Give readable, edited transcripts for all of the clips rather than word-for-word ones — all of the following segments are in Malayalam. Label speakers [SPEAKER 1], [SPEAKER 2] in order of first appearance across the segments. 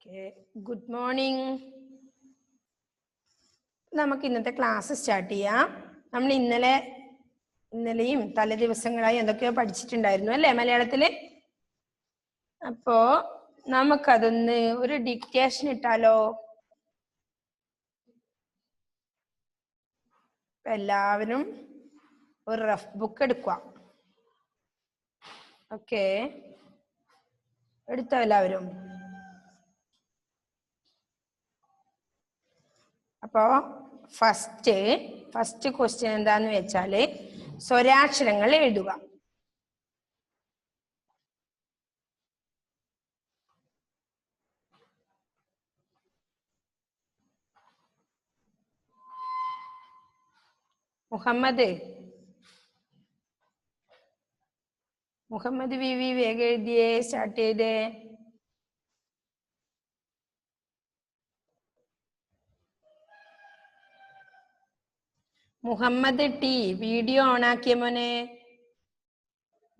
[SPEAKER 1] Okay. Good morning. നമുക്ക് ഇന്നത്തെ ക്ലാസ് സ്റ്റാർട്ട് ചെയ്യാം. നമ്മൾ ഇന്നലെയും തലേ ദിവസങ്ങളായി എന്തൊക്കെയോ പഠിച്ചിട്ടുണ്ടായിരുന്നു അല്ലേ മലയാളത്തില്? അപ്പോ നമുക്കതൊന്ന് ഒരു ഡിക്റ്റേഷൻ ഇട്ടാലോ? എല്ലാവരും ഒരു റഫ് ബുക്ക് എടുക്കുക. ഓക്കെ, എടുത്തോ എല്ലാവരും? അപ്പോ ഫസ്റ്റ് ക്വസ്റ്റ്യൻ എന്താന്ന് വെച്ചാല് സ്വരാക്ഷരങ്ങൾ എഴുതുക. മുഹമ്മദ് വി വേഗം എഴുതിയേ, സ്റ്റാർട്ട് ചെയ്തേ. മുഹമ്മദ് ടി, വീഡിയോ ഓൺ ആക്കിയ മോനെ.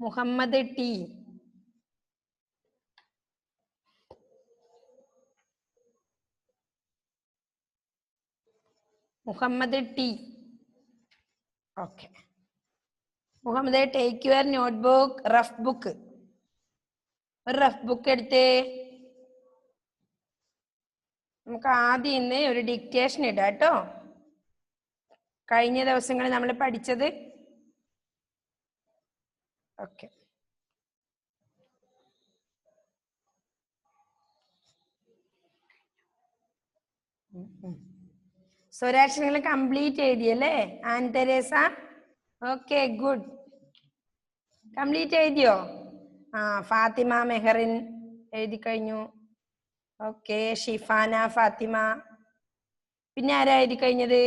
[SPEAKER 1] Muhammad T. Muhammad T. Okay. Muhammad, take your notebook, rough book. ഒരു റഫ് ബുക്ക് എടുത്തേ. നമുക്ക് ആദ്യം ഇന്ന് ഒരു ഡിക്റ്റേഷൻ ഇടാം കേട്ടോ. കഴിഞ്ഞ ദിവസങ്ങളിൽ നമ്മൾ പഠിച്ചത്. ഓക്കെ. സ്വരാക്ഷരങ്ങൾ കംപ്ലീറ്റ് എഴുതിയല്ലേ Ann Teresa? Okay, good. Complete എഴുതിയോ? ഫാത്തിമ മെഹറിൻ എഴുതി കഴിഞ്ഞു. ഓക്കെ, ഷിഫാന ഫാത്തിമ. പിന്നെ ആരാ എഴുതി കഴിഞ്ഞത്?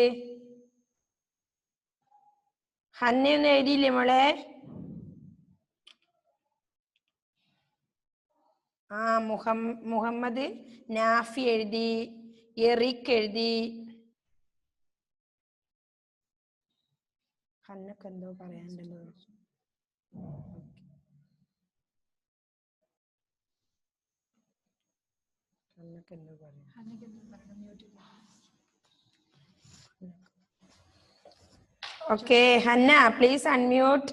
[SPEAKER 1] ഹന്നയൊന്നും എഴുതിയില്ലേ മോളെ? മുഹമ്മദ് നാഫി എഴുതി, എറിക് എഴുതി. ഹന്നക്ക് എന്തോ പറയാനുണ്ടല്ലോ. Okay Hannah, please unmute.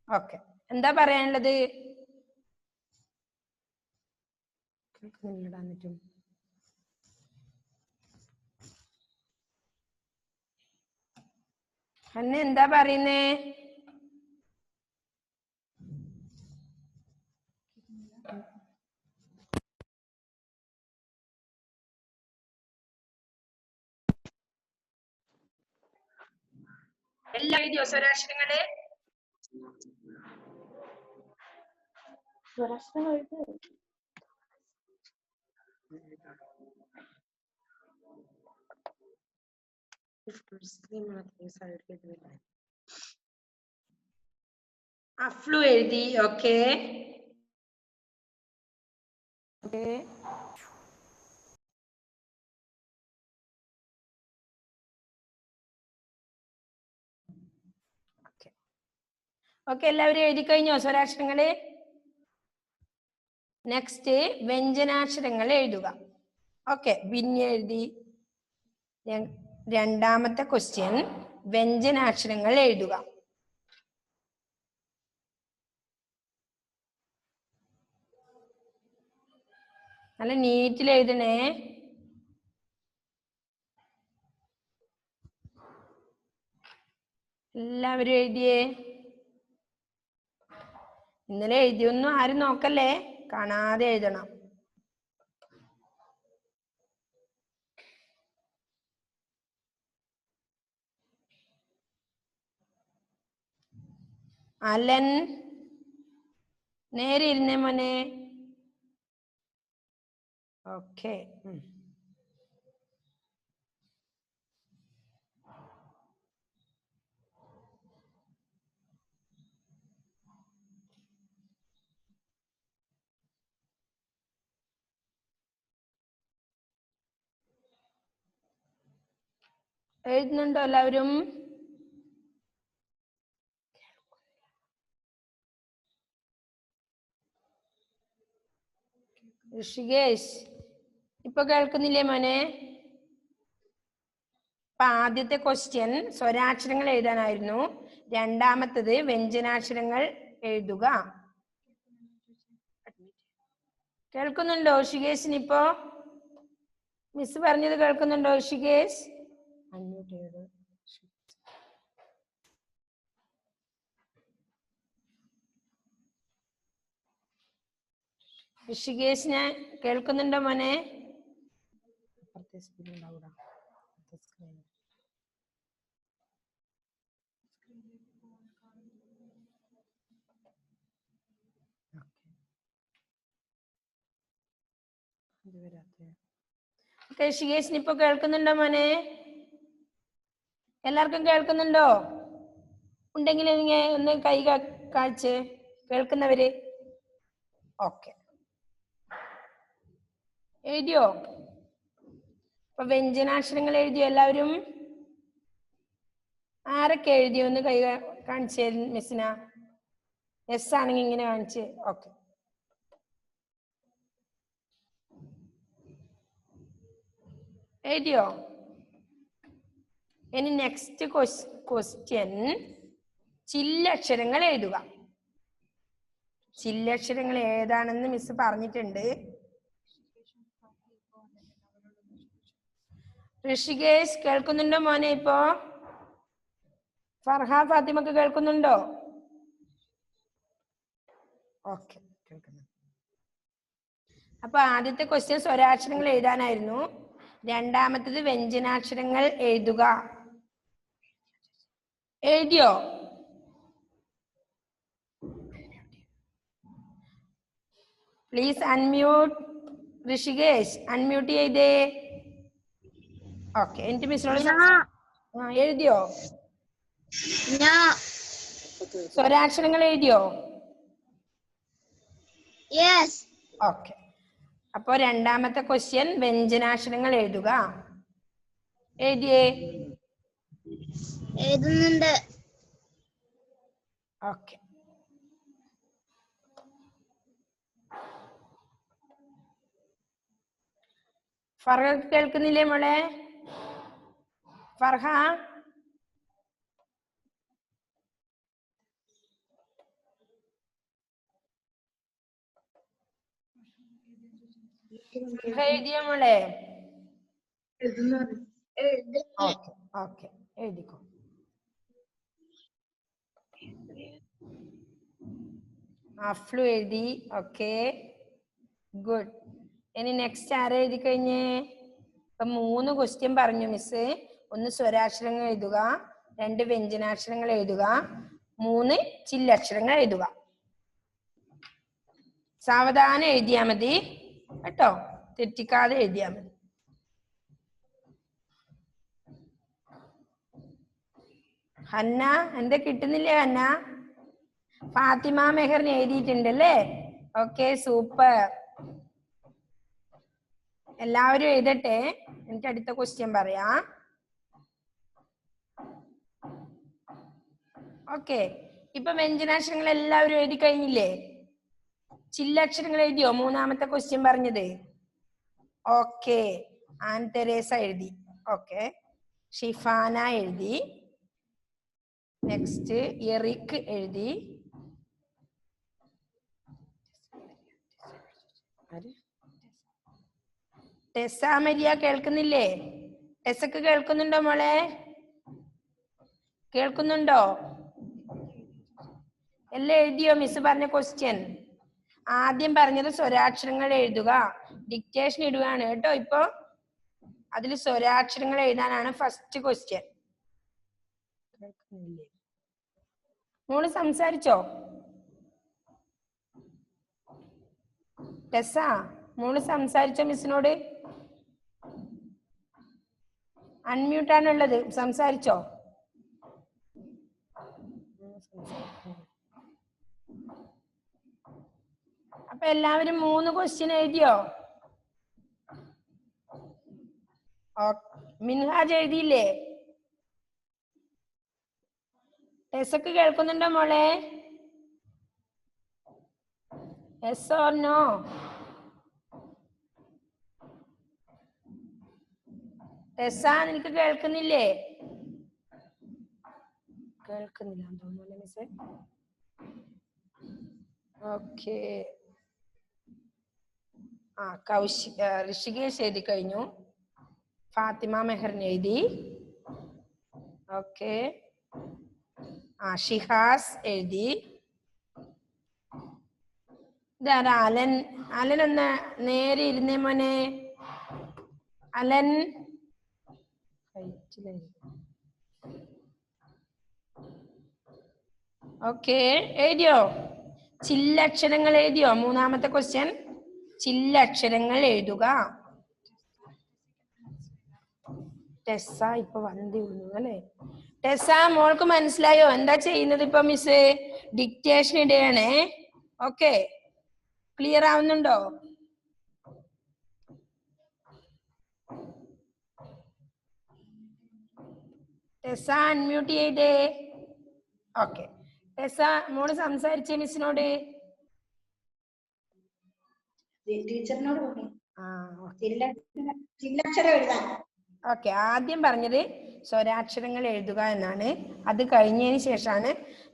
[SPEAKER 1] Okay, എന്താ പറയാനുള്ളത്? ഹന്ന എന്താ പറയുന്നേ? എല്ലാ എഴുതിയോ സ്വരാക്ഷരങ്ങള്? അഫ്ലു എഴുതി. ഓക്കെ. ഓക്കെ, എല്ലാവരും എഴുതി കഴിഞ്ഞോ സ്വരാക്ഷരങ്ങള്? നെക്സ്റ്റ് വ്യഞ്ജനാക്ഷരങ്ങൾ എഴുതുക. ഓക്കെ, ബിന്നി എഴുതി. രണ്ടാമത്തെ ക്വസ്റ്റ്യൻ, വ്യഞ്ജനാക്ഷരങ്ങൾ എഴുതുക. നല്ല നീറ്റിൽ എഴുതണേ. എല്ലാവരും എഴുതിയേ. ഇന്നലെ എഴുതിയൊന്നും ആരും നോക്കല്ലേ, കാണാതെ എഴുതണം. അലൻ, നേരെ ഇരുന്നേ മോനെ. ഓക്കെ. എഴുതുന്നുണ്ടോ എല്ലാവരും? ഋഷികേശ് ഇപ്പൊ കേൾക്കുന്നില്ലേ മോനെ? അപ്പൊ ആദ്യത്തെ ക്വസ്റ്റ്യൻ സ്വരാക്ഷരങ്ങൾ എഴുതാനായിരുന്നു. രണ്ടാമത്തത് വ്യഞ്ജനാക്ഷരങ്ങൾ എഴുതുക. കേൾക്കുന്നുണ്ടോ ഋഷികേശിന്? ഇപ്പോ മിസ് പറഞ്ഞത് കേൾക്കുന്നുണ്ടോ ഋഷികേശ്? ഋഷികേശിനെ കേൾക്കുന്നുണ്ടോ മോനെ? ഋഷികേശിന് ഇപ്പൊ കേൾക്കുന്നുണ്ടോ മോനെ? എല്ലാവർക്കും കേൾക്കുന്നുണ്ടോ? ഉണ്ടെങ്കിൽ ഒന്ന് കൈ കാണിച്ച് കേൾക്കുന്നവര്. ഓക്കെ, എഴുതിയോ? അപ്പൊ വ്യഞ്ജനാക്ഷരങ്ങൾ എഴുതിയോ എല്ലാവരും? ആരൊക്കെ എഴുതിയോ? ഒന്ന് കൈ കാണിച്ചേ മിസ്സിന. എസ് ആണെങ്കിൽ ഇങ്ങനെ കാണിച്ച്. ഓക്കെ, എഴുതിയോ? ഇനി നെക്സ്റ്റ് ക്വസ്റ്റ്യൻ ചില്ലക്ഷരങ്ങൾ എഴുതുക. ചില്ലക്ഷരങ്ങൾ ഏതാണെന്ന് മിസ് പറഞ്ഞിട്ടുണ്ട്. ഋഷികേശ് കേൾക്കുന്നുണ്ടോ മോനെ? ഇപ്പോ ഫർഹ ഫാത്തിമക്ക് കേൾക്കുന്നുണ്ടോ? ഓക്കെ, കേൾക്കുന്നു. അപ്പൊ ആദ്യത്തെ ക്വസ്റ്റ്യൻ സ്വരാക്ഷരങ്ങൾ എഴുതാനായിരുന്നു. രണ്ടാമത്തത് വ്യഞ്ജനാക്ഷരങ്ങൾ എഴുതുക. എഴുതിയോ? Please unmute. ഋഷികേശ് അൺമ്യൂട്ട് ചെയ്തേ. ഓക്കെ, എനിക്ക് മിസ്സിനോട് എഴുതിയോ? സ്വരാക്ഷരങ്ങൾ എഴുതിയോ? ഓക്കെ, അപ്പൊ രണ്ടാമത്തെ ക്വസ്റ്റ്യൻ വ്യഞ്ജനാക്ഷരങ്ങൾ എഴുതുക. എഴുതിയേ?
[SPEAKER 2] എഴുതുന്നുണ്ട്.
[SPEAKER 1] ഓക്കെ, ഫർഹ കേൾക്കുന്നില്ലേ മോളെ? ഫർഹ എഴുതിയോ മോളെ? ഓക്കെ ഓക്കെ, എഴുതിക്കോ. അഫ്ലു എഴുതി. Okay, good. ഇനി നെക്സ്റ്റ് ആരെ എഴുതി കഴിഞ്ഞേ? ഇപ്പൊ 3 ക്വസ്റ്റ്യൻ പറഞ്ഞു മിസ്. 1 സ്വരാക്ഷരങ്ങൾ എഴുതുക, 2 വ്യഞ്ജനാക്ഷരങ്ങൾ എഴുതുക, 3 ചില്ലക്ഷരങ്ങൾ എഴുതുക. സാവധാനം എഴുതിയാ മതി കേട്ടോ, തെറ്റിക്കാതെ എഴുതിയാ മതി. ഹന്ന എന്താ കിട്ടുന്നില്ലേ? ഹന്ന ഫാത്തിമ മെഹറിന് എഴുതിയിട്ടുണ്ടല്ലേ? Okay, super. എല്ലാവരും എഴുതട്ടെ, എനിക്ക് അടുത്ത ക്വസ്റ്റ്യൻ പറയാം. ഓക്കെ, ഇപ്പൊ വ്യഞ്ജനാക്ഷരങ്ങൾ എല്ലാവരും എഴുതി കഴിഞ്ഞില്ലേ? ചില്ലക്ഷരങ്ങൾ എഴുതിയോ? 3ാമത്തെ ക്വസ്റ്റ്യൻ പറഞ്ഞത്. ഓക്കെ, ആൻ തെരേസ എഴുതി. ഓക്കെ, ഷിഫാന എഴുതി. നെക്സ്റ്റ് എറിക് എഴുതി. ടെസ മരിയ കേൾക്കുന്നില്ലേ? ടെസക്ക് കേൾക്കുന്നുണ്ടോ മോളെ? കേൾക്കുന്നുണ്ടോ? എല്ലാം എഴുതിയോ മിസ് പറഞ്ഞ ക്വസ്റ്റ്യൻ? ആദ്യം പറഞ്ഞത് സ്വരാക്ഷരങ്ങൾ എഴുതുക. ഡിക്റ്റേഷൻ ഇടുകയാണ് കേട്ടോ. ഇപ്പൊ അതിൽ സ്വരാക്ഷരങ്ങൾ എഴുതാനാണ് ഫസ്റ്റ് ക്വസ്റ്റ്യൻ. മോള് സംസാരിച്ചോ? ടെസ മോള് സംസാരിച്ചോ മിസ്സിനോട്? അൺമ്യൂട്ടാണുള്ളത്, സംസാരിച്ചോ? അപ്പൊ എല്ലാവരും 3 ക്വസ്റ്റ്യൻ എഴുതിയോ? മിൻഹാജ് എഴുതിയില്ലേ? ടെസക്ക് കേൾക്കുന്നുണ്ടോ മോളെ? Yes or no? ടെസ നിനക്ക് കേൾക്കുന്നില്ലേ? കേൾക്കുന്നില്ല തോന്നുന്നു മിസ്സേ. ഓക്കെ. ഋഷികേഷ് എഴുതി കഴിഞ്ഞു. ഫാത്തിമ മെഹറിന് എഴുതി. ഓക്കെ. ഷിഹാസ് എഴുതി. ഇതാരാ? അലൻ. അലൻ ഒന്ന് നേരെ ഇരുന്നേ മോനെ. അലൻ ഓക്കെ. എഴുതിയോ? ചില്ലക്ഷരങ്ങൾ എഴുതിയോ? മൂന്നാമത്തെ ക്വസ്റ്റ്യൻ, ചില്ലക്ഷരങ്ങൾ എഴുതുക. ടെസ ഇപ്പൊ വന്നേ ഉള്ളൂ അല്ലേ? ടെസ മോൾക്ക് മനസ്സിലായോ എന്താ ചെയ്യുന്നത്? ഇപ്പൊ മിസ് ഡിക്റ്റേഷൻ ഇടുകയാണേ. ഓക്കെ, ക്ലിയർ ആവുന്നുണ്ടോ? ടെസ അൺമ്യൂട്ട് ചെയ്തേ. ഓക്കെ. ടെസ മോള് സംസാരിച്ചേ മിസ്സിനോട്? ഓക്കെ. ആദ്യം പറഞ്ഞത് സ്വരാക്ഷരങ്ങൾ എഴുതുക എന്നാണ്. അത് കഴിഞ്ഞതിന് ശേഷമാണ്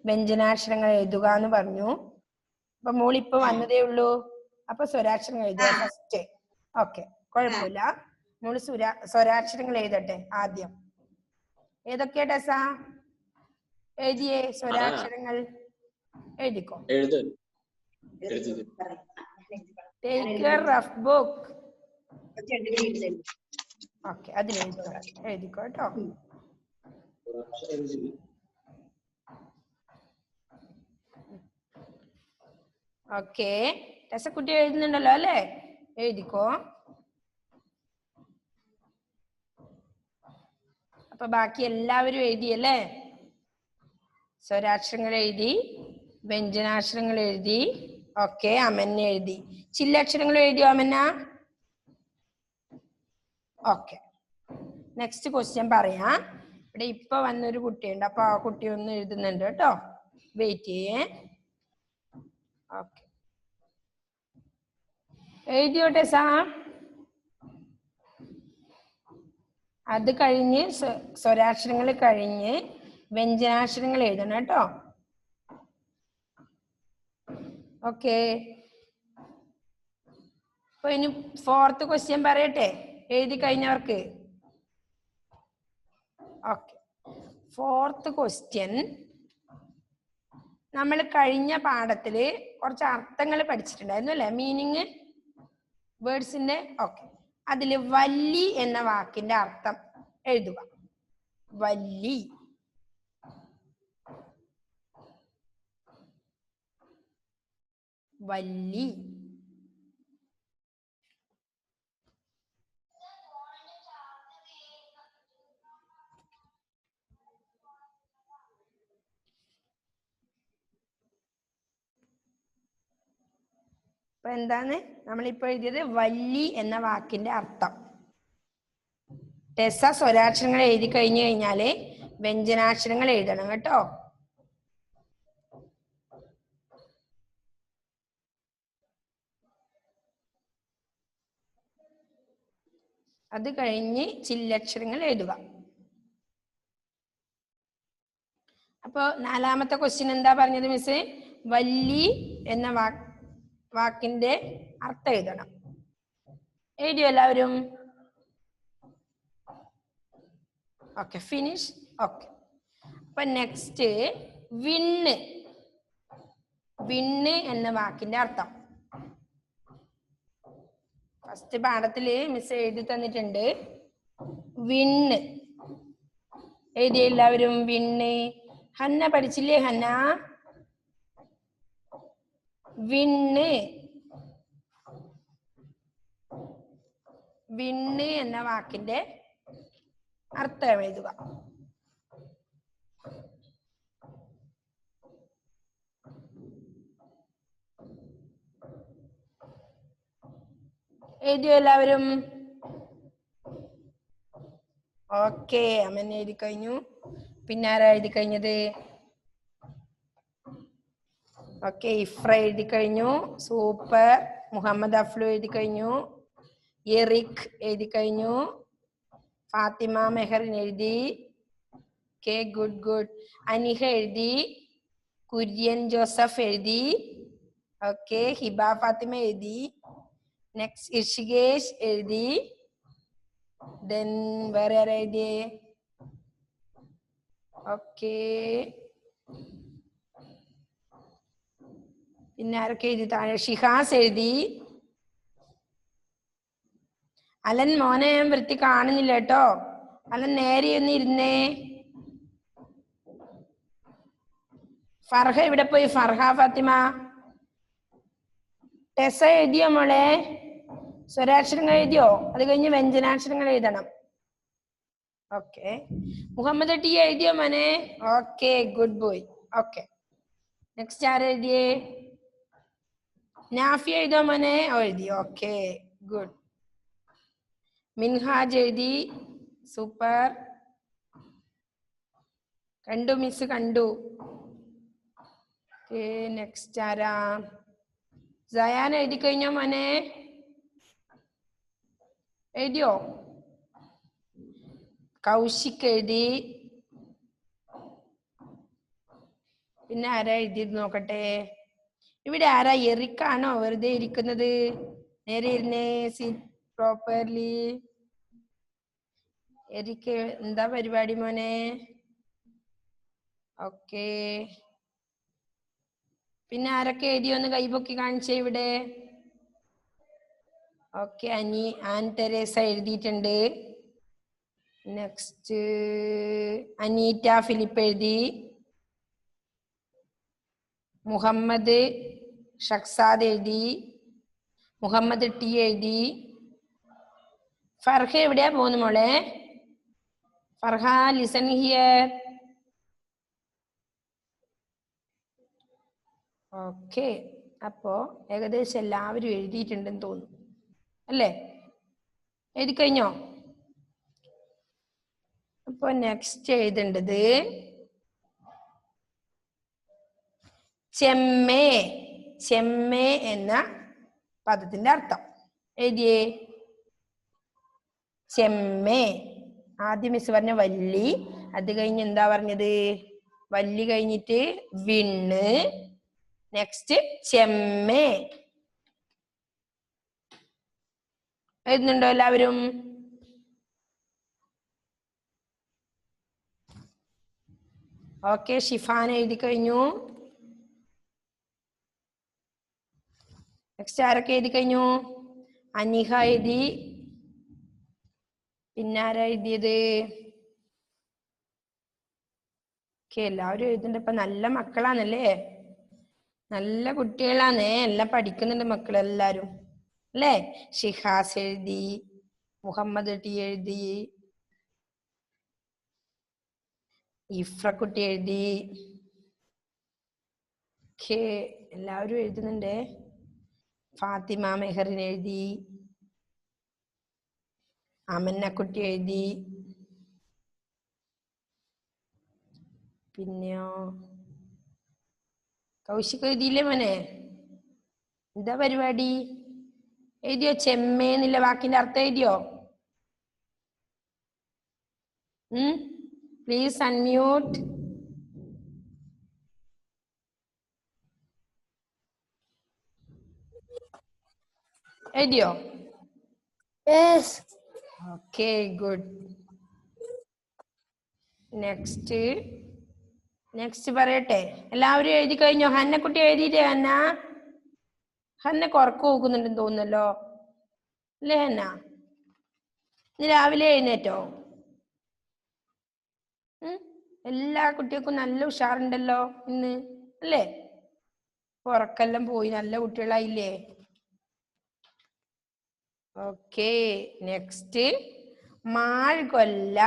[SPEAKER 1] വ്യഞ്ജനാക്ഷരങ്ങൾ എഴുതുക എന്ന് പറഞ്ഞു. അപ്പൊ മോളിപ്പോ വന്നതേ ഉള്ളൂ. അപ്പൊ സ്വരാക്ഷരങ്ങൾ എഴുതുക ഫസ്റ്റ്. ഓക്കെ, കുഴപ്പമില്ല. മോള് സ്വരാക്ഷരങ്ങൾ എഴുതട്ടെ ആദ്യം. ഏതൊക്കെയാ ടെസ എഴുതിയേ? സ്വരാക്ഷരങ്ങൾ എഴുതിക്കോ. Take your rough book. Okay, എഴുതിക്കോ കേട്ടോ. ഓക്കെ, ടെസക്കുട്ടി എഴുതുന്നുണ്ടല്ലോ അല്ലേ? എഴുതിക്കോ. അപ്പൊ ബാക്കി എല്ലാവരും എഴുതിയല്ലേ? സ്വരാക്ഷരങ്ങൾ എഴുതി, വ്യഞ്ജനാക്ഷരങ്ങൾ എഴുതി. ഓക്കെ, അമന്ന എഴുതി. ചില്ലക്ഷരങ്ങൾ എഴുതിയോ അമന്ന? ഓക്കെ. നെക്സ്റ്റ് ക്വസ്റ്റ്യൻ പറയാം. ഇവിടെ ഇപ്പൊ വന്നൊരു കുട്ടിയുണ്ട്. അപ്പൊ ആ കുട്ടി ഒന്ന് എഴുതുന്നുണ്ട് കേട്ടോ. വെയിറ്റ് ചെയ്യേ. ഓക്കെ, എഴുതിയോ ടെസ? അത് കഴിഞ്ഞ് സ്വരാക്ഷരങ്ങൾ കഴിഞ്ഞ് വ്യഞ്ജനാക്ഷരങ്ങൾ എഴുതണം കേട്ടോ. ഓക്കെ. അപ്പൊ ഇനി ഫോർത്ത് ക്വസ്റ്റ്യൻ പറയട്ടെ എഴുതി കഴിഞ്ഞവർക്ക്? ഓക്കെ. ഫോർത്ത് ക്വസ്റ്റ്യൻ, നമ്മൾ കഴിഞ്ഞ പാഠത്തില് കുറച്ച് അർത്ഥങ്ങൾ പഠിച്ചിട്ടുണ്ടായിരുന്നു അല്ലെ? മീനിങ് വേർഡ്സിന്റെ. ഓക്കെ, അതില് വല്ലി എന്ന വാക്കിന്റെ അർത്ഥം എഴുതുക. വല്ലി. വല്ലി. അപ്പൊ എന്താണ് നമ്മളിപ്പോ എഴുതിയത്? വല്ലി എന്ന വാക്കിന്റെ അർത്ഥം. ടെസ സ്വരാക്ഷരങ്ങൾ എഴുതി കഴിഞ്ഞു കഴിഞ്ഞാല് വ്യഞ്ജനാക്ഷരങ്ങൾ എഴുതണം കേട്ടോ. അത് കഴിഞ്ഞ് ചില്ലക്ഷരങ്ങൾ എഴുതുക. അപ്പൊ നാലാമത്തെ ക്വസ്റ്റ്യൻ എന്താ പറഞ്ഞത് മിസ്? വല്ലി എന്ന വാക്കിന്റെ അർത്ഥം എഴുതണം. എഴുതിയോ എല്ലാവരും? Okay, finish. ഓക്കെ. അപ്പൊ നെക്സ്റ്റ് വിണ്ണ്. വിണ്ണ് എന്ന വാക്കിന്റെ അർത്ഥം ഫസ്റ്റ് പാഠത്തില് മിസ് എഴുതി തന്നിട്ടുണ്ട്. വിണ്ണ് എഴുതിയ എല്ലാവരും? വിണ്ണ്. ഹന്ന പഠിച്ചില്ലേ ഹന്ന? വിണ്ണ്. വിണ്ണ് എന്ന വാക്കിന്റെ അർത്ഥം എഴുതുക. എഴുതിയോ എല്ലാവരും? ഓക്കെ, അമ്മ എഴുതി കഴിഞ്ഞു. പിന്നെ ആരാ എഴുതി കഴിഞ്ഞത്? ഓക്കെ, ഇഫ്ര എഴുതി കഴിഞ്ഞു. സൂപ്പർ. മുഹമ്മദ് അഫ്ലു എഴുതി കഴിഞ്ഞു. എറിക് എഴുതി കഴിഞ്ഞു. ഫാത്തിമ മെഹറിൻ എഴുതി. Okay, good good. അനിഹ എഴുതി. കുര്യൻ ജോസഫ് എഴുതി. ഓക്കെ, ഹിബ ഫാത്തിമ എഴുതി. നെക്സ്റ്റ് ഇഷികേഷ് എഴുതി. ദെൻ വേറെ ആരാ എഴുതിയേ? ഓക്കെ, പിന്നെ ആരൊക്കെ എഴുതി താഴെ? ഷിഹാസ് എഴുതി. അലൻ മോനെ ഞാൻ വൃത്തി കാണുന്നില്ല കേട്ടോ. അലൻ നേരെ ഒന്ന് ഇരുന്നേ. ഫർഹ ഇവിടെ പോയി? ഫർഹ ഫാത്തിമ. ടെസ എഴുതിയോ മോളെ? സ്വരാക്ഷരങ്ങൾ എഴുതിയോ? അത് കഴിഞ്ഞ് വ്യഞ്ജനാക്ഷരങ്ങൾ എഴുതണം. ഓക്കെ, മുഹമ്മദ് ടി എഴുതിയോ മോനെ? Okay, good boy. Okay, next ആര് എഴുതിയേ? നാഫി എഴുതിയോ മോനെ? എഴുതി. Okay, good. മിൻഹാജ് എഴുതി. സൂപ്പർ. കണ്ടു മിസ്, കണ്ടു. ഓക്കെ, നെക്സ്റ്റ് ആരാ? സയാൻ എഴുതി കഴിഞ്ഞോ മോനെ? എഴുതിയോ? കൗശിക് എഴുതി. പിന്നെ ആരാ എഴുതിയത് നോക്കട്ടെ. ഇവിടെ ആരാ? എറിക്കാണോ വെറുതെ ഇരിക്കുന്നത്? നേരെ ഇരുന്നേ, സിറ്റ് പ്രോപ്പർലി. എറിക്ക് എന്താ പരിപാടി മോനെ? ഓക്കെ, പിന്നെ ആരൊക്കെ എഴുതിയോന്ന് കൈപൊക്കി കാണിച്ചേ ഇവിടെ. ഓക്കെ, ആൻ തെരേസ എഴുതിയിട്ടുണ്ട്. നെക്സ്റ്റ് അനീറ്റ ഫിലിപ്പ് എഴുതി. മുഹമ്മദ് ഷക്സാദ് എഴുതി. മുഹമ്മദ് ടി എഴുതി. ഫർഹ എവിടെയാ പോകുന്നു മോളെ? Farha, listen here. ഓക്കെ, അപ്പോ ഏകദേശം എല്ലാവരും എഴുതിയിട്ടുണ്ടെന്ന് തോന്നുന്നു അല്ലേ? എഴുതി കഴിഞ്ഞോ? അപ്പൊ നെക്സ്റ്റ് എഴുതേണ്ടത് ചെമ്മേ. ചെമ്മേ എന്ന പദത്തിന്റെ അർത്ഥം എഴുതിയേ. ചെമ്മേ. ആദ്യം മിസ് പറഞ്ഞ വല്ലി, അത് കഴിഞ്ഞ് എന്താ പറഞ്ഞത്? വല്ലി കഴിഞ്ഞിട്ട് വിണ്ണ്, നെക്സ്റ്റ് ചെമ്മേ. എഴുതുന്നുണ്ടോ എല്ലാവരും? ഓക്കെ, ഷിഫാൻ എഴുതി കഴിഞ്ഞു. നെക്സ്റ്റ് ആരൊക്കെ എഴുതി കഴിഞ്ഞു? അനിഹ എഴുതി. പിന്നെ ആരാ എഴുതിയത്? ഓക്കെ, എല്ലാവരും എഴുതുന്നുണ്ട്. ഇപ്പൊ നല്ല മക്കളാണല്ലേ, നല്ല കുട്ടികളാണേ, എല്ലാം പഠിക്കുന്നുണ്ട് മക്കളെല്ലാരും അല്ലേ? ഷിഹാസ് എഴുതി. മുഹമ്മദ് ടി എഴുതി. ഇഫ്രക്കുട്ടി എഴുതി. ഓക്കെ, എല്ലാവരും എഴുതുന്നുണ്ടേ. ഫാത്തിമ മെഹറിൻ എഴുതി. അമന്നക്കുട്ടി എഴുതി. പിന്നെയോ കൗശിക് എഴുതിയില്ലേ മോനെ? എന്താ പരിപാടി? എഴുതിയോ? ചെമ്മേന്നില്ല വാക്കിന്റെ അർത്ഥം എഴുതിയോ? Please unmute. എഴുതിയോ? Okay, good. നെക്സ്റ്റ് പറയട്ടെ? എല്ലാവരും എഴുതി കഴിഞ്ഞോ? ഹന്നക്കുട്ടി എഴുതിയിട്ടേ? ഹന്നക്ക് ഉറക്കം നോക്കുന്നുണ്ടെന്ന് തോന്നുന്നല്ലോ അല്ലേ ഹന്ന? ഇന്ന് രാവിലെ എഴുന്നേറ്റോ? എല്ലാ കുട്ടികൾക്കും നല്ല ഉഷാറുണ്ടല്ലോ ഇന്ന് അല്ലേ? ഉറക്കെല്ലാം പോയി, നല്ല കുട്ടികളായില്ലേ? Okay, next മാഴ്കൊല്ല.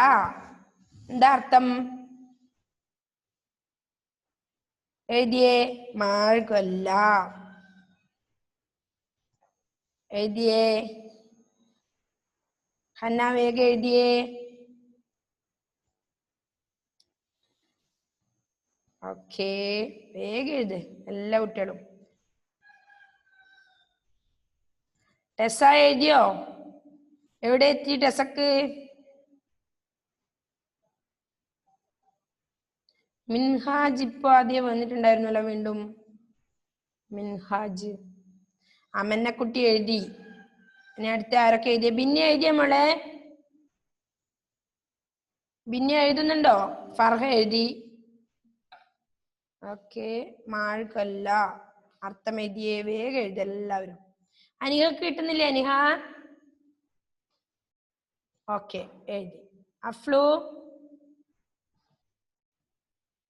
[SPEAKER 1] എന്താ അർത്ഥം? എഴുതിയേ. മാഴ്കൊല്ല എഴുതിയേ. ഹന്ന വേഗം എഴുതിയേ. ഓക്കെ, വേഗം എഴുത് എല്ലാ കുട്ടികളും. ടെസ എഴുതിയോ? എവിടെ എത്തി ടെസക്ക്? മിൻഹാജ് ഇപ്പൊ ആദ്യം വന്നിട്ടുണ്ടായിരുന്നല്ലോ വീണ്ടും. മിൻഹാജ് അമന്നക്കുട്ടി എഴുതി. ഇനി അടുത്ത ആരൊക്കെ എഴുതിയ? ബിന്നി എഴുതിയ മോളെ? ബിന്നി എഴുതുന്നുണ്ടോ? ഫർഹ എഴുതി. ഓക്കെ. മാഴ്കല്ല അർത്ഥം എഴുതിയേ, വേഗം എഴുതി എല്ലാവരും. അനിഹക്ക് കിട്ടുന്നില്ലേ അനിഹ? ഓക്കെ എഴുതി. അഫ്ലു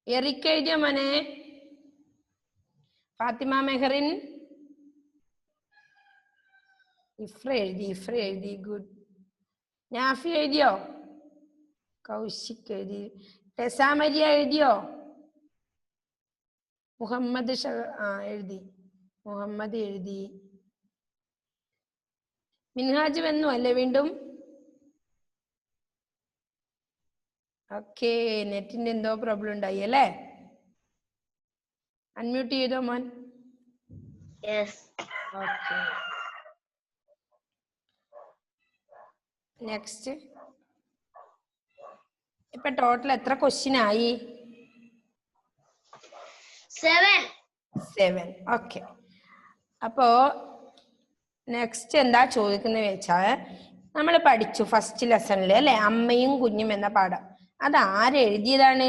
[SPEAKER 1] എറിക്ക് എഴുതിയോ മോനെ? ഫാത്തിമ മെഹറിൻ ഇഫ്ര എഴുതി. ഇഫ്ര എഴുതി. ഗുഡ്. നാഫി എഴുതിയോ? കൗശിക് എഴുതി. ടെസാമരിയ എഴുതിയോ? മുഹമ്മദ് എഴുതി. മുഹമ്മദ് എഴുതി. മിൻഹാജ് വന്നു അല്ലേ വീണ്ടും? ഓക്കെ. നെറ്റിന്റെ എന്തോ പ്രോബ്ലം ഉണ്ടായി അല്ലേ? അൺമ്യൂട്ട് ചെയ്തോ മോൻ? ഓക്കെ. നെക്സ്റ്റ്. ഇപ്പൊ ടോട്ടൽ എത്ര ക്വസ്റ്റ്യൻ ആയി? 7. ഓക്കെ. അപ്പോ നെക്സ്റ്റ് എന്താ ചോദിക്കുന്നത് വെച്ചാൽ, നമ്മൾ പഠിച്ചു ഫസ്റ്റ് ലെസണിൽ അല്ലെ, അമ്മയും കുഞ്ഞും എന്ന പാഠം. അത് ആരെഴുതിയതാണ്?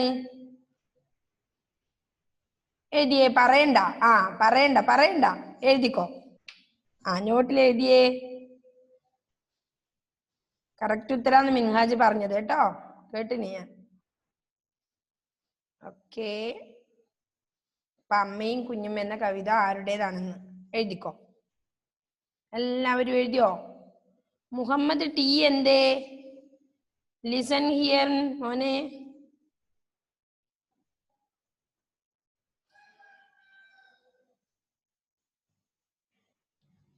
[SPEAKER 1] എഴുതിയേ? പറയണ്ട. പറയണ്ട എഴുതിക്കോ. നോട്ടിൽ എഴുതിയേ. കറക്റ്റ് ഉത്തരാന്ന് മിൻഹാജ് പറഞ്ഞത് കേട്ടോ, കേട്ടിനി ഞാൻ. ഓക്കെ. അപ്പൊ അമ്മയും കുഞ്ഞും എന്ന കവിത ആരുടേതാണെന്ന് എഴുതിക്കോ. എല്ലാവരും എഴുതിയോ? മുഹമ്മദ് ടി എന്തേ? ലിസൺ ഹിയർ മോനെ.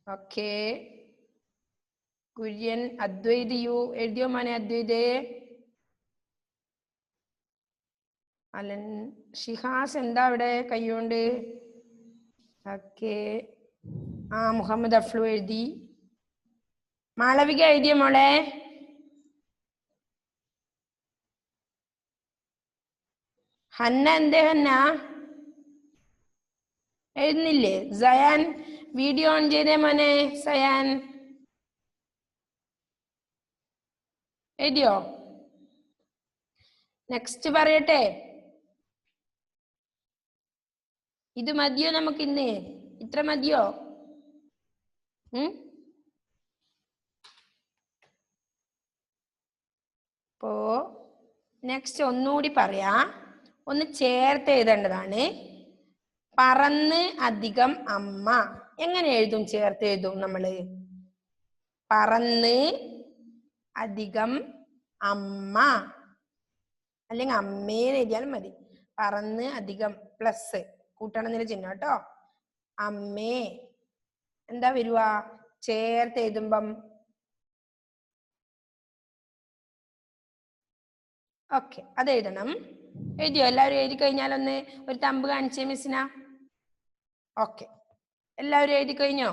[SPEAKER 1] ഓക്കെ. കുര്യൻ അദ്വൈത് യു എഴുതിയോ മോനെ? അദ്വൈതേ. അലൻ ഷിഹാസ് എന്താ അവിടെ കൈകൊണ്ട്? ഓക്കെ. മുഹമ്മദ് അഫ്ലു എഴുതി. മാളവിക എഴുതിയ മോളെ? ഹന്ന എന്തേ? ഹന്ന എഴുതുന്നില്ലേ? സയാൻ വീഡിയോ ഓൺ ചെയ്തേ മോനെ. സയാൻ എഴുതിയോ? നെക്സ്റ്റ് പറയട്ടെ. ഇത് മതിയോ നമുക്ക് ഇന്ന്? ഇത്ര മതിയോ? അപ്പോ നെക്സ്റ്റ് ഒന്നുകൂടി പറയാ, ഒന്ന് ചേർത്ത് എഴുതേണ്ടതാണ്. പറന്ന് അധികം അമ്മ. എങ്ങനെ എഴുതും? ചേർത്ത് എഴുതും നമ്മള്. പറന്ന് അധികം അമ്മ, അല്ലെങ്കിൽ അമ്മേന്ന് എഴുതിയാലും മതി. പറന്ന് അധികം പ്ലസ് കൂട്ടണമെന്നൊരു ചിഹ്നം കേട്ടോ. അമ്മേ എന്താ വരുക ചേർത്ത് എഴുതുമ്പം? ഓക്കെ, അത് എഴുതണം. എഴുതിയോ? എല്ലാവരും എഴുതി കഴിഞ്ഞാലൊന്ന് ഒരു തമ്പ് കാണിച്ചേ മിസ്സിന. ഓക്കെ, എല്ലാവരും എഴുതി കഴിഞ്ഞോ?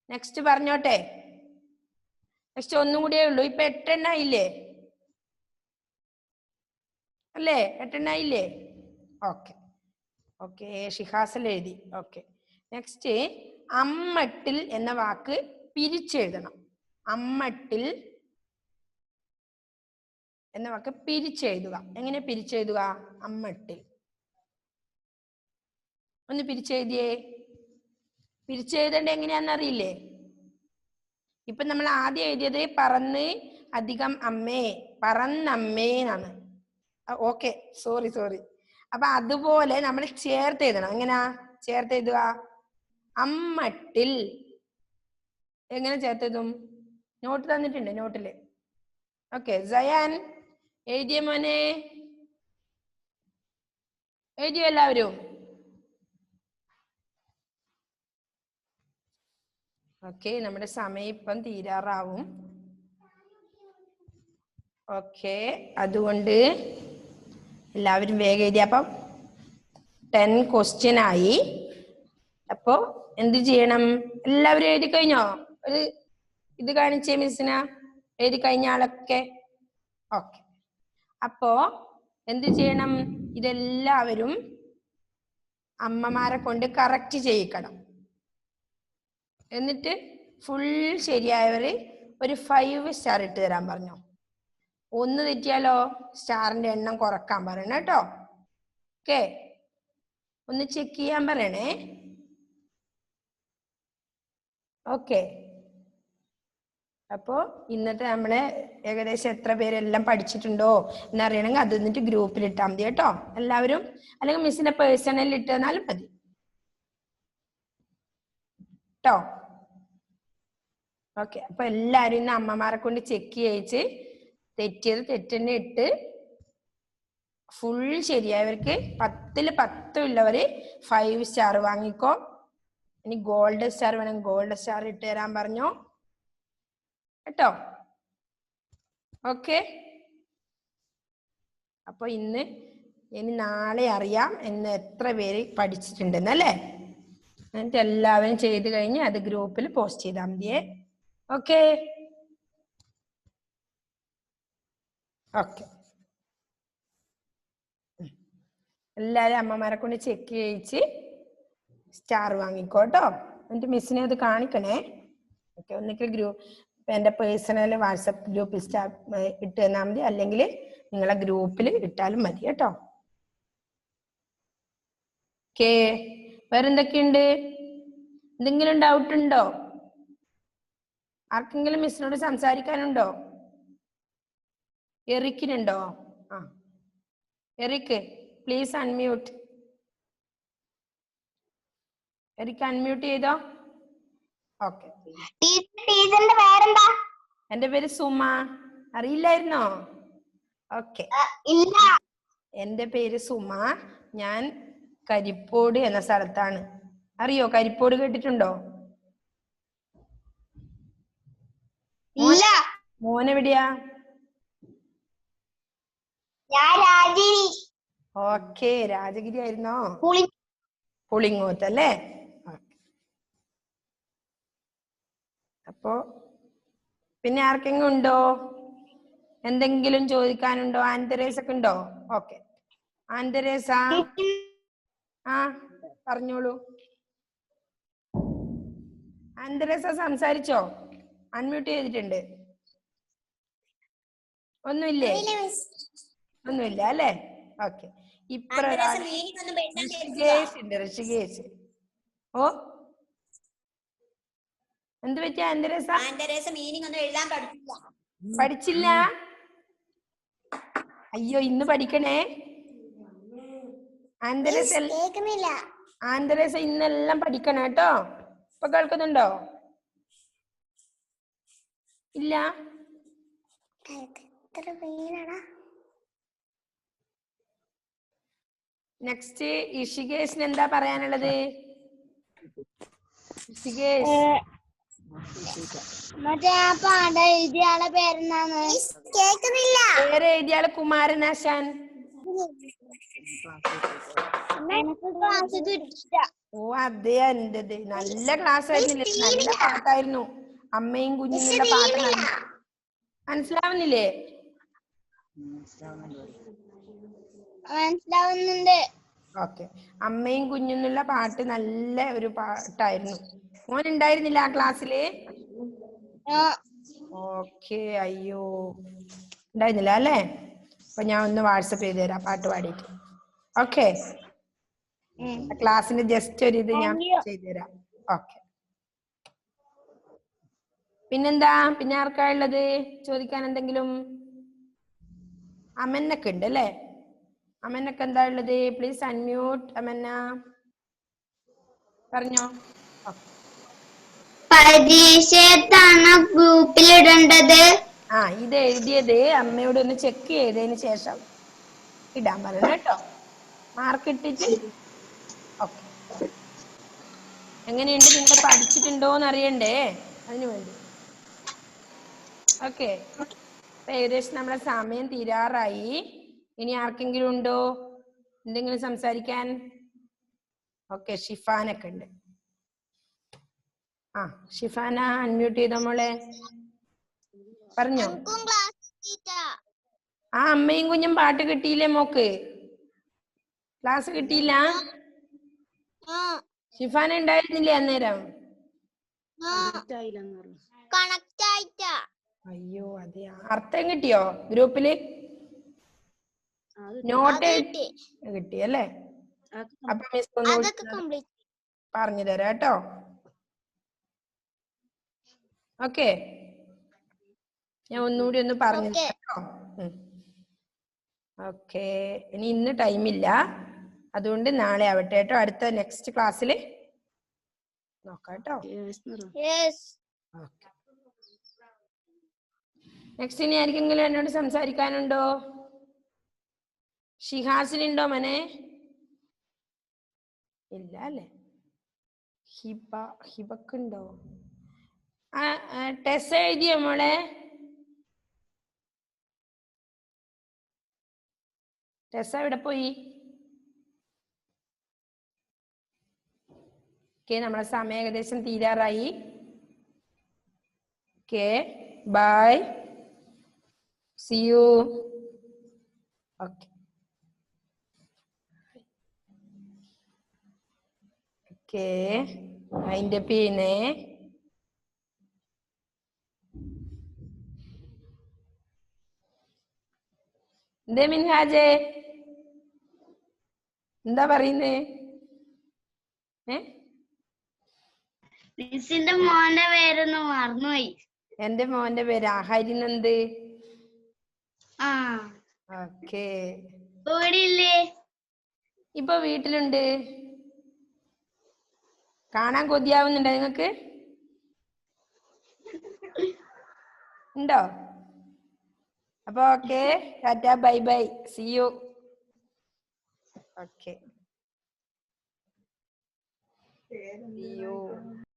[SPEAKER 1] നെക്സ്റ്റ് പറഞ്ഞോട്ടെ. നെക്സ്റ്റ് ഒന്നും കൂടിയേ ഉള്ളൂ. ഇപ്പൊ 8 എണ്ണായില്ലേ അല്ലേ? 8 എണ്ണായില്ലേ? ഓക്കെ. ഓക്കെ, ഷിഹാസൽ എഴുതി. ഓക്കെ. നെക്സ്റ്റ് അമ്മട്ടിൽ എന്ന വാക്ക് പിരിച്ചെഴുതണം. അമ്മട്ടിൽ എന്ന വാക്ക് പിരിച്ചെഴുതുക. എങ്ങനെ പിരിച്ചെഴുതുക? അമ്മട്ടിൽ ഒന്ന് പിരിച്ചെഴുതിയേ. പിരിച്ചെഴുതേണ്ട എങ്ങനെയാണെന്നറിയില്ലേ? ഇപ്പൊ നമ്മൾ ആദ്യം എഴുതിയത് പറന്ന് അധികം അമ്മേ, പറന്നമ്മേ എന്നാണ്. Okay, sorry. അപ്പൊ അതുപോലെ നമ്മൾ ചേർത്ത് എഴുതണം. എങ്ങനാ ചേർത്ത് എഴുതുക? അമ്മട്ടിൽ. എങ്ങനെ ചേർത്ത് എഴുതും? നോട്ട് തന്നിട്ടുണ്ട്, നോട്ടില്. ഓക്കെ, സയാൻ എഴുതിയ മോനെ? എഴുതിയോ എല്ലാവരും? ഓക്കെ, നമ്മുടെ സമയം ഇപ്പം തീരാറാവും. ഓക്കെ, അതുകൊണ്ട് എല്ലാവരും വേഗം എഴുതി. അപ്പം 10 ക്വസ്റ്റ്യൻ ആയി. അപ്പോ എന്ത് ചെയ്യണം? എല്ലാവരും എഴുതി കഴിഞ്ഞോ? ഒരു ഇത് കാണിച്ചേ മിസ്സിന, എഴുതി കഴിഞ്ഞ ആളൊക്കെ. ഓക്കെ, അപ്പോ എന്ത് ചെയ്യണം? ഇതെല്ലാവരും അമ്മമാരെ കൊണ്ട് കറക്റ്റ് ചെയ്യിക്കണം. എന്നിട്ട് ഫുൾ ശരിയായവര് ഒരു 5 സ്റ്റാർ ഇട്ട് തരാൻ പറഞ്ഞു. 1 തെറ്റിയാലോ സ്റ്റാറിന്റെ എണ്ണം കുറക്കാൻ പറയണം കേട്ടോ. ഓക്കെ, ഒന്ന് ചെക്ക് ചെയ്യാൻ പറയണേ. ഓക്കെ, അപ്പോ ഇന്നത്തെ നമ്മളെ ഏകദേശം എത്ര പേരെല്ലാം പഠിച്ചിട്ടുണ്ടോ എന്നറിയണമെങ്കിൽ അത് എന്നിട്ട് ഗ്രൂപ്പിൽ ഇട്ടാൽ മതി കേട്ടോ എല്ലാവരും, അല്ലെങ്കിൽ മിസ്സിന്റെ പേഴ്സണലിൽ ഇട്ട് തന്നാലും മതി കേട്ടോ. ഓക്കെ, അപ്പൊ എല്ലാരും ഇന്ന് അമ്മമാരെ കൊണ്ട് ചെക്ക് ചെയ്യിച്ച് തെറ്റിയത് തെറ്റന്നെ ഇട്ട് ഫുൾ ശരിയായവർക്ക് 10ൽ 10 ഉള്ളവര് 5 സ്റ്റാർ വാങ്ങിക്കോ. ഇനി ഗോൾഡ് സ്റ്റാർ വേണം, ഗോൾഡ് സ്റ്റാർ ഇട്ട് തരാൻ പറഞ്ഞോ കേട്ടോ. ഓക്കെ, അപ്പൊ ഇനി നാളെ അറിയാം എന്ന് എത്ര പേര് പഠിച്ചിട്ടുണ്ടെന്നല്ലേ. എന്നിട്ട് എല്ലാവരും ചെയ്ത് കഴിഞ്ഞ് അത് ഗ്രൂപ്പിൽ പോസ്റ്റ് ചെയ്താൽ മതിയേ. ഓക്കെ ഓക്കെ, എല്ലാരും അമ്മമാരെ കൊണ്ട് ചെക്ക് ചെയ്യിച്ച് സ്റ്റാർ വാങ്ങിക്കോട്ടോ. എന്നിട്ട് മിസ്സിനെ അത് കാണിക്കണേ. ഓക്കെ, ഒന്നിക്കൽ ഗ്രൂപ്പ് എന്റെ പേഴ്സണൽ വാട്സപ്പ് ഗ്രൂപ്പിൽ സ്റ്റാർ ഇട്ട് തന്നാൽ മതി, അല്ലെങ്കിൽ നിങ്ങളെ ഗ്രൂപ്പിൽ ഇട്ടാലും മതി കേട്ടോ. ഓക്കെ, വേറെന്തൊക്കെയുണ്ട്? എന്തെങ്കിലും ഡൗട്ട് ഉണ്ടോ? ആർക്കെങ്കിലും മിസ്സിനോട് സംസാരിക്കാനുണ്ടോ? എറിക്കിനുണ്ടോ? ആ, Eric please unmute. Eric unmute ചെയ്തോ. ഓക്കെ, എന്റെ പേര് സുമ. അറിയില്ലായിരുന്നോ? ഓക്കെ, എന്റെ പേര് സുമ. ഞാൻ കരിപ്പോട് എന്ന സ്ഥലത്താണ്. അറിയോ കരിപ്പോട്? കേട്ടിട്ടുണ്ടോ? മോനെവിടെയാ? ഓക്കെ, രാജഗിരി ആയിരുന്നോ? പുളിങ്ങോത്ത് അല്ലേ? അപ്പോ പിന്നെ ആർക്കെങ്കിലും ഉണ്ടോ എന്തെങ്കിലും ചോദിക്കാനുണ്ടോ? ആൻതെരേസ് ഒക്കെ ഉണ്ടോ? ഓക്കെ, ആൻതെരേസ ആ പറഞ്ഞോളൂ. ആൻതെരേസ സംസാരിച്ചോ? അൺമ്യൂട്ട് ചെയ്തിട്ടുണ്ട്. ഒന്നുമില്ലേ? ഒന്നുമില്ല അല്ലേ? ഓക്കെ, ഇപ്രകാരം ഋഷികേശ് ഉണ്ട്. ഋഷികേശ്, ഓ എന്ത് പറ്റിയ ആൻതെരേസ? പഠിച്ചില്ല? അയ്യോ, ഇന്ന് പഠിക്കണേ ആൻതെരേസ. ആൻതെരേസ ഇന്നെല്ലാം പഠിക്കണം കേട്ടോ. ഇപ്പൊ കേൾക്കുന്നുണ്ടോ? ഇല്ല? നെക്സ്റ്റ് ഇഷികേഷിന് എന്താ പറയാനുള്ളത്? ഇഷികേഷ്, പേര് എഴുതിയാള് കുമാരനാശാൻ. ഓ അതെ, എന്റത് നല്ല ക്ലാസ് ആയിരുന്നില്ലേ? നല്ല പാട്ടായിരുന്നു. അമ്മയും കുഞ്ഞിനുള്ള പാട്ട് മനസ്സിലാവുന്നില്ലേ?
[SPEAKER 2] മനസ്സിലാവുന്നുണ്ട്.
[SPEAKER 1] ഓക്കെ, അമ്മയും കുഞ്ഞെന്നുള്ള പാട്ട് നല്ല ഒരു പാട്ടായിരുന്നു. മോൻ ഉണ്ടായിരുന്നില്ല ആ ക്ലാസ്സില്? ഓക്കെ, അയ്യോ ഉണ്ടായിരുന്നില്ല അല്ലേ? അപ്പൊ ഞാൻ ഒന്ന് വാട്സപ്പ് ചെയ്ത് തരാം പാട്ട് പാടിയിട്ട്. ഓക്കെ, ക്ലാസ്സിന് ജസ്റ്റ് ഒരു ഇത് ഞാൻ ചെയ്തു തരാം. ഓക്കെ, പിന്നെന്താ? പിന്നെ ആർക്കാ ഉള്ളത് ചോദിക്കാൻ എന്തെങ്കിലും? അമന്നൊക്കെ ഉണ്ട് അല്ലേ? അമന്നൊക്കെ എന്താ ഉള്ളത്? Please unmute. അമന്ന പറഞ്ഞോ.
[SPEAKER 2] പരീക്ഷത്താണ് ഗ്രൂപ്പിലിടേണ്ടത്.
[SPEAKER 1] ആ, ഇത് എഴുതിയത് അമ്മയോട് ഒന്ന് ചെക്ക് ചെയ്തതിന് ശേഷം ഇടാൻ പറയണം കേട്ടോ. മാർക്ക് ഇട്ടിട്ട്. ഓക്കെ, എങ്ങനെയുണ്ട്? നിങ്ങൾ പഠിച്ചിട്ടുണ്ടോന്ന് അറിയണ്ടേ, അതിനു വേണ്ടി. ഓക്കെ, ഏകദേശം നമ്മളെ സമയം തീരാറായി. ഇനി ആർക്കെങ്കിലും ഉണ്ടോ എന്തെങ്കിലും സംസാരിക്കാൻ? ഓക്കെ, ഷിഫാനൊക്കെ ഉണ്ട്. ആ, ഷിഫാന അൺമ്യൂട്ട് ചെയ്തോ മോളെ, പറഞ്ഞോ. ആ, അമ്മയും കുഞ്ഞും പാട്ട് കിട്ടിയില്ലേ മോക്ക്? ക്ലാസ് കിട്ടിയില്ല? ഷിഫാന ഉണ്ടായിരുന്നില്ലേ അന്നേരം? അയ്യോ അതെ. അർത്ഥം കിട്ടിയോ ഗ്രൂപ്പില്? നോട്ട് കിട്ടി അല്ലേ? അപ്പൊ മിസ് ഒന്നുകൂടി പറഞ്ഞു തരാം കേട്ടോ. ഓക്കെ, ഞാൻ ഒന്നുകൂടി ഒന്ന് പറഞ്ഞു തരാം കേട്ടോ. ഓക്കെ, ഇനി ഇന്ന് ടൈമില്ല, അതുകൊണ്ട് നാളെ ആവട്ടെ കേട്ടോ. അടുത്ത നെക്സ്റ്റ് ക്ലാസ്സിൽ നോക്കാം കേട്ടോ. നെക്സ്റ്റ് ഇനി ആർക്കെങ്കിലും എന്നോട് സംസാരിക്കാനുണ്ടോ? ഷിഹാസിനുണ്ടോ മനെ? ഇല്ല അല്ലേ? ഹിബക്കുണ്ടോ? ടെസ് എഴുതിയോ മോളെ? ടെസ് എവിടെ പോയി? ഓക്കെ, നമ്മളെ സമയം ഏകദേശം തീരാറായി. Okay, bye, see you. Okay okay, അതിന്റെ പിന്നെ എന്തേ മിൻഹാജേ, എന്താ പറയുന്നേ?
[SPEAKER 2] മിസ്സിന്റെ മോന്റെ പേരൊന്ന് മറന്നുപോയി.
[SPEAKER 1] എന്റെ മോന്റെ പേര് ഹരിനന്ദ്. ഓക്കെ, ഇപ്പൊ വീട്ടിലുണ്ട്. കാണാൻ കൊതിയാവുന്നുണ്ടോ നിങ്ങക്ക്? ഉണ്ടോ? അപ്പൊ okay, tata, bye bye, see you. Okay, see U.